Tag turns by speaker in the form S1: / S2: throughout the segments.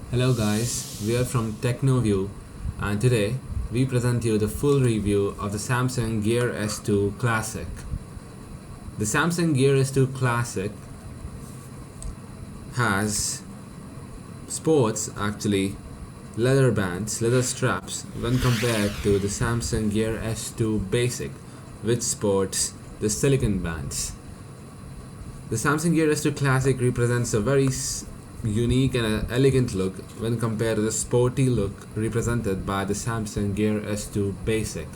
S1: Hello guys, we are from TechnoView and today we present you the full review of the Samsung Gear S2 Classic. The Samsung Gear S2 Classic has leather bands, leather straps when compared to the Samsung Gear S2 Basic which sports the silicon bands. The Samsung Gear S2 Classic represents a very unique and elegant look when compared to the sporty look represented by the Samsung Gear S2 Basic.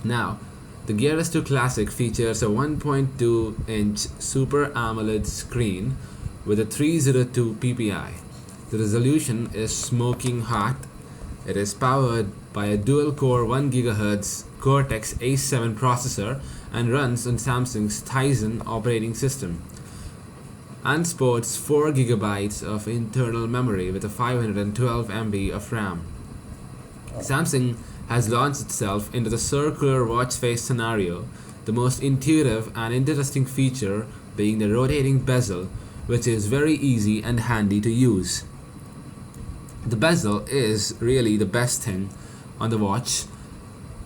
S1: Now, the Gear S2 Classic features a 1.2-inch Super AMOLED screen with a 302 ppi. The resolution is smoking hot. It is powered by a dual-core 1 GHz Cortex A7 processor and runs on Samsung's Tizen operating system and sports 4 GB of internal memory with a 512 MB of RAM. Samsung has launched itself into the circular watch face scenario, the most intuitive and interesting feature being the rotating bezel, which is very easy and handy to use. The bezel is really the best thing on the watch,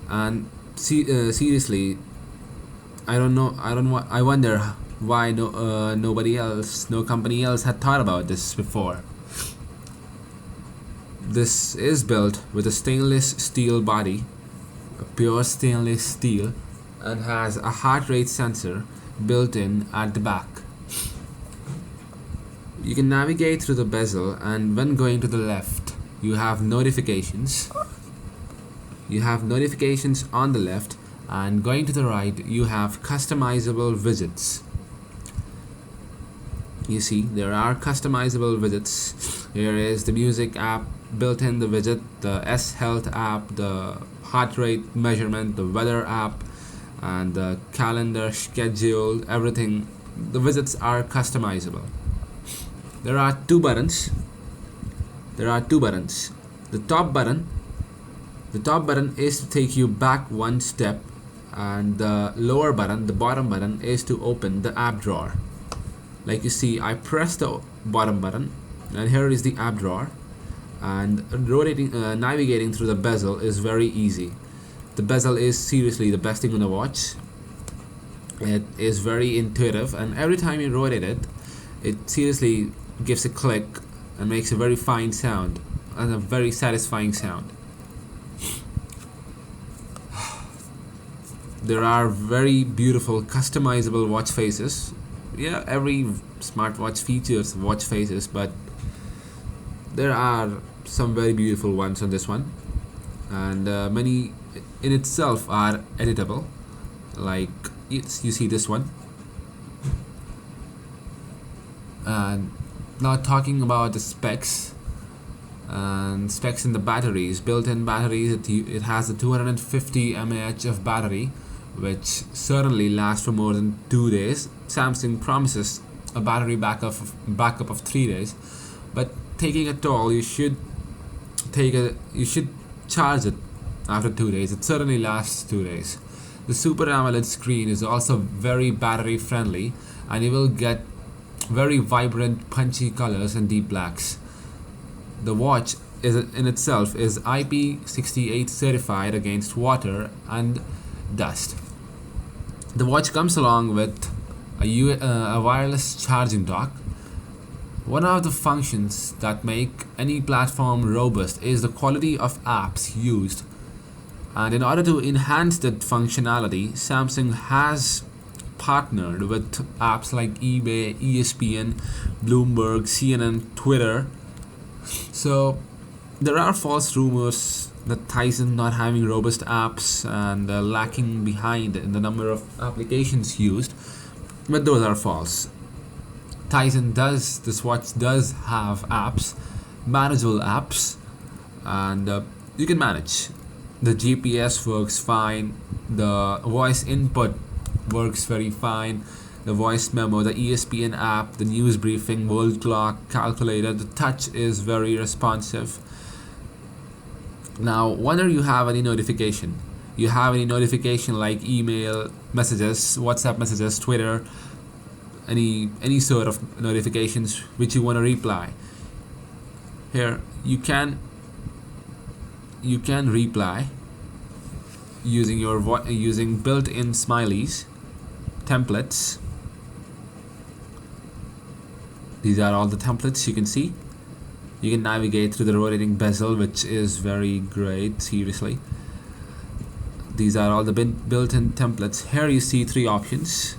S1: and seriously, I wonder why no company else had thought about this before. This is built with a stainless steel body, a pure stainless steel, and has a heart rate sensor built in at the back. You can navigate through the bezel, and when going to the left, you have notifications. You have notifications on the left, and going to the right, you have customizable widgets. You see, there are customizable widgets. Here is the music app built in the widget, the S Health app, the heart rate measurement, the weather app, and the calendar schedule, everything. The widgets are customizable. There are two buttons. The top button is to take you back one step, and the bottom button is to open the app drawer. Like you see, I press the bottom button and here is the app drawer, and navigating through the bezel is very easy. The bezel is seriously the best thing on the watch. It is very intuitive, and every time you rotate it, it seriously gives a click and makes a very fine sound and a very satisfying sound. There are very beautiful customizable watch faces. Yeah, every smartwatch features watch faces, but there are some very beautiful ones on this one, and many in itself are editable. Like you see this one. And now talking about the specs in the batteries, built-in batteries, it has a 250 mAh of battery, which certainly lasts for more than 2 days. Samsung promises a battery backup of 3 days, but taking a toll, you should charge it after 2 days. It certainly lasts 2 days. The Super AMOLED screen is also very battery friendly, and you will get very vibrant, punchy colors and deep blacks. The watch in itself is IP68 certified against water and dust. The watch comes along with a wireless charging dock. One of the functions that make any platform robust is the quality of apps used. And in order to enhance that functionality, Samsung has partnered with apps like eBay, ESPN, Bloomberg, CNN, Twitter. So there are false rumors that Tizen not having robust apps and lacking behind in the number of applications used, but those are false. This watch does have apps, manageable apps, and you can manage. The GPS works fine, the voice input works very fine, the voice memo, the ESPN app, the news briefing, world clock, calculator, the touch is very responsive. Now, whenever you have any notification like email messages, WhatsApp messages, Twitter, any sort of notifications which you want to reply, Here you can reply using using built-in smileys, templates. These are all the templates you can see. You can navigate through the rotating bezel, which is very great, seriously. These are all the built-in templates. Here you see three options.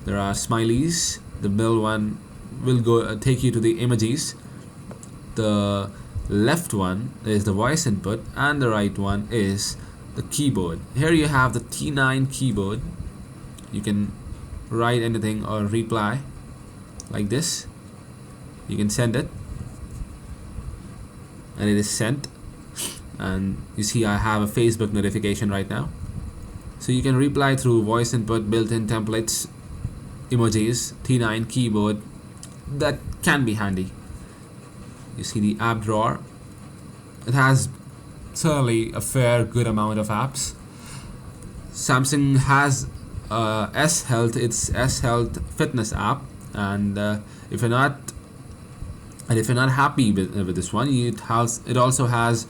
S1: There are smileys. The middle one will go take you to the emojis. The left one is the voice input, and the right one is the keyboard. Here you have the T9 keyboard. You can write anything or reply like this. You can send it, and it is sent. And you see I have a Facebook notification right now. So you can reply through voice input, built-in templates, emojis, T9 keyboard. That can be handy. You see the app drawer. It has certainly a fair good amount of apps. Samsung has S Health, its S Health fitness app, and if you're not happy with this one, it also has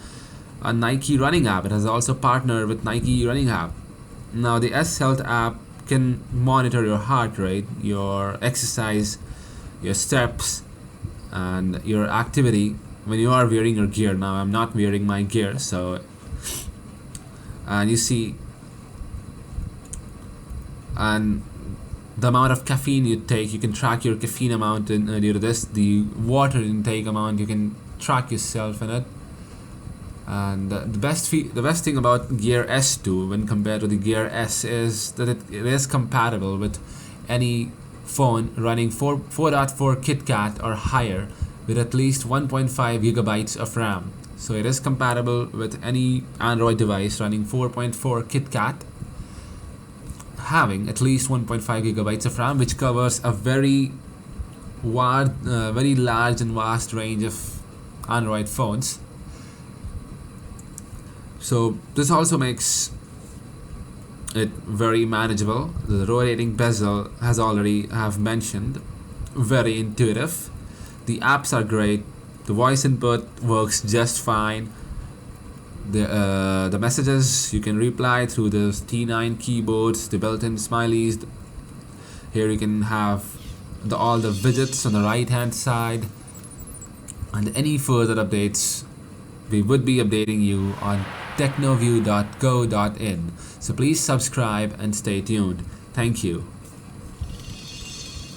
S1: a Nike running app. It has also partnered with Nike running app. Now the S Health app can monitor your heart rate, your exercise, your steps, and your activity when you are wearing your gear. Now I'm not wearing my gear, so, and you see, and the amount of caffeine you take, you can track your caffeine amount due to this. The water intake amount, you can track yourself in it. And the best thing about Gear S2 when compared to the Gear S is that it is compatible with any phone running 4.4 KitKat or higher with at least 1.5 gigabytes of RAM. So it is compatible with any Android device running 4.4 KitKat having at least 1.5 gigabytes of RAM, which covers a very large and vast range of Android phones. So this also makes it very manageable. The rotating bezel have mentioned, very intuitive. The apps are great. The voice input works just fine. The messages you can reply through the T9 keyboards, the built-in smileys. Here you can have all the widgets on the right hand side, and any further updates we would be updating you on technoview.co.in. So please subscribe and stay tuned. Thank you.